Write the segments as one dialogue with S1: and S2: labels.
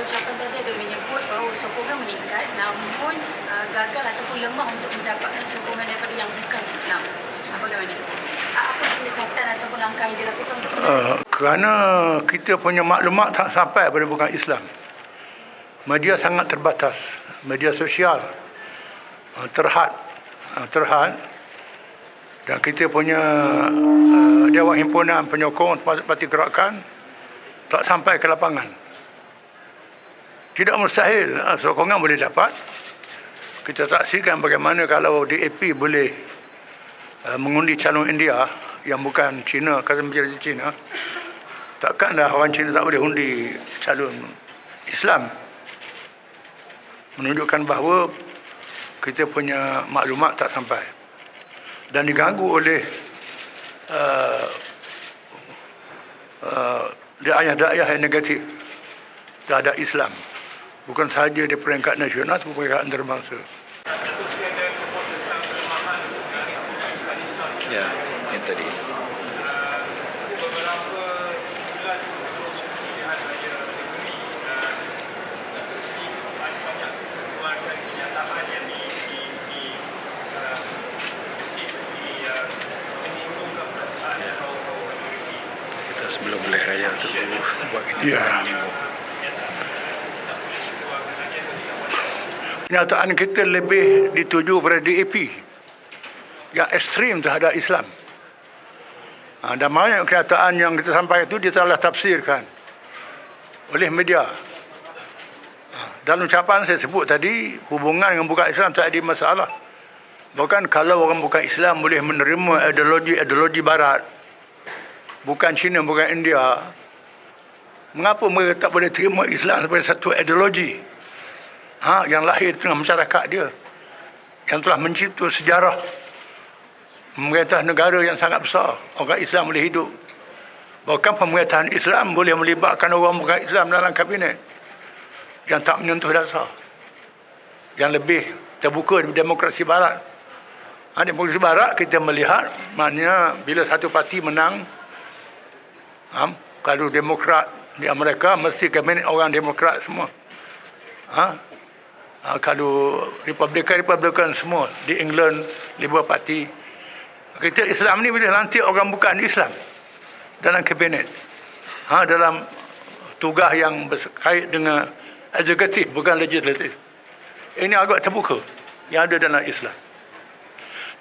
S1: ucapan tadi ada menyebut bahawa sokongan meningkat namun gagal ataupun lemah untuk mendapatkan sokongan daripada yang bukan Islam. Bagaimana? Apa pendekatan ataupun langkah yang dilakukan?
S2: Kerana kita punya maklumat tak sampai pada bukan Islam. Media sangat terbatas. Media sosial terhad. Dan kita punya Dewan Himpunan Penyokong Parti Gerakan tak sampai ke lapangan. Tidak mustahil sokongan boleh dapat. Kita saksikan bagaimana kalau DAP boleh mengundi calon India yang bukan Cina, kata menjadi Cina, takkanlah orang Cina tak boleh undi calon Islam. Menunjukkan bahawa kita punya maklumat tak sampai dan diganggu oleh dakwah-dakwah yang negatif terhadap Islam, bukan sahaja di peringkat nasional tapi peringkat antarabangsa.
S3: Ya, yang tadi.
S4: Beberapa bulan sebelum pilihan raya negeri, Datuk Seri banyak mengeluarkan kenyataan yang menyinggungkan perasaan kaum-kaum minoriti.
S3: Kita sebelum boleh raya tu buat kenyataan menyinggung.
S2: Kenyataan kita lebih dituju pada DAP yang ekstrim terhadap Islam. Dan banyak kenyataan yang kita sampaikan itu disalah tafsirkan oleh media. Dalam ucapan saya sebut tadi, hubungan dengan bukan Islam tak ada masalah. Bahkan kalau orang bukan Islam boleh menerima ideologi Barat, bukan Cina, bukan India, mengapa mereka tak boleh terima Islam sebagai satu ideologi yang lahir di tengah masyarakat dia, yang telah mencipta sejarah pemerintah negara yang sangat besar. Orang Islam boleh hidup. Bahkan pemerintahan Islam boleh melibatkan orang bukan Islam dalam kabinet yang tak menyentuh dasar, yang lebih terbuka di demokrasi Barat. Demokrasi Barat kita melihat maknanya bila satu parti menang, kalau Demokrat di Amerika mesti kabinet orang Demokrat semua. Kalau Republican semua di England Labour Party. Kita Islam ni boleh lantik orang bukan Islam dalam kabinet, dalam tugas yang berkait dengan eksekutif, bukan legislatif. Ini agak terbuka yang ada dalam Islam.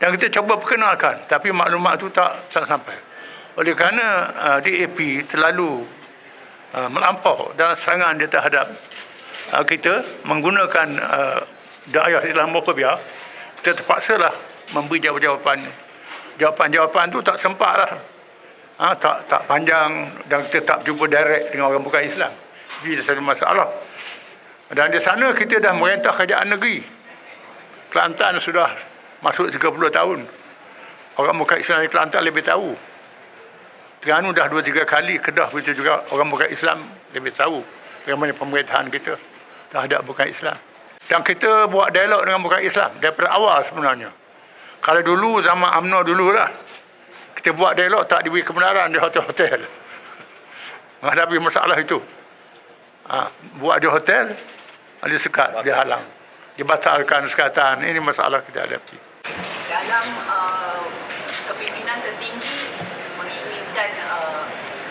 S2: Dan kita cuba perkenalkan, tapi maklumat itu tak sampai. Oleh kerana DAP terlalu melampau dalam serangan dia terhadap kita menggunakan dakwah Islamofobia, kita terpaksalah memberi jawapan. Jawapan tu tak sempat lah. Tak panjang dan kita tak jumpa direct dengan orang bukan Islam. Jadi ada satu masalah. Dan di sana kita dah merintah kerajaan negeri. Kelantan sudah masuk 30 tahun. Orang bukan Islam di Kelantan lebih tahu. Terengganu dah 2-3 kali, Kedah begitu juga. Orang bukan Islam lebih tahu bagaimana pemerintahan kita terhadap bukan Islam. Dan kita buat dialog dengan bukan Islam daripada awal sebenarnya. Kalau dulu zaman UMNO dululah, kita buat dialog tak diberi kebenaran di hotel-hotel menghadapi masalah itu. Buat di hotel, disekat, dihalang, dibatalkan sekatan. Ini masalah kita hadapi.
S1: Dalam kepimpinan tertinggi menginginkan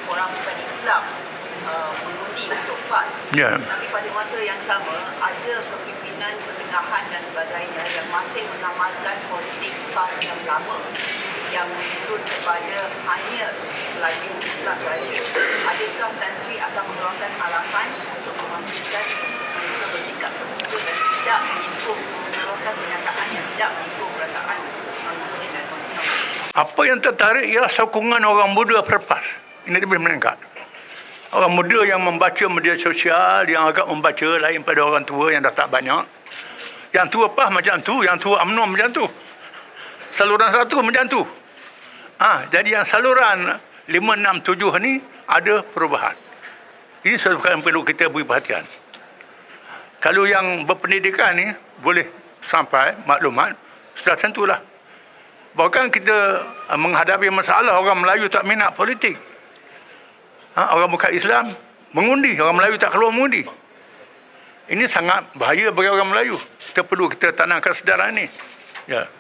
S1: orang bukan Islam mengundi untuk PAS. Tapi pada masa yang sama ada kepimpinan pertengahan dan sebagainya yang masih mengamalkan politik PAS yang lama yang terus kepada hanya Melayu Islam saja. Adakah Tan Sri akan mengeluarkan arahan untuk memastikan mereka bersikap terbuka dan tidak mengeluarkan pernyataan yang tidak menyinggung perasaan non-Muslim dan non-Muslim?
S2: Apa yang tertarik ialah sokongan orang muda perpas. Ini lebih meningkat. Orang muda yang membaca media sosial, yang agak membaca lain pada orang tua yang dah tak banyak. Yang tua PAS macam tu, yang tua UMNO macam tu. Saluran satu macam tu. Jadi yang saluran 5, 6, 7 ni ada perubahan. Ini sesuatu yang perlu kita beri perhatian. Kalau yang berpendidikan ni boleh sampai maklumat, sudah tentulah. Bahkan kita menghadapi masalah orang Melayu tak minat politik. Orang bukan Islam mengundi, orang Melayu tak keluar mengundi. Ini sangat bahaya bagi orang Melayu. Kita perlu kita tanamkan sedaran ini. Ya.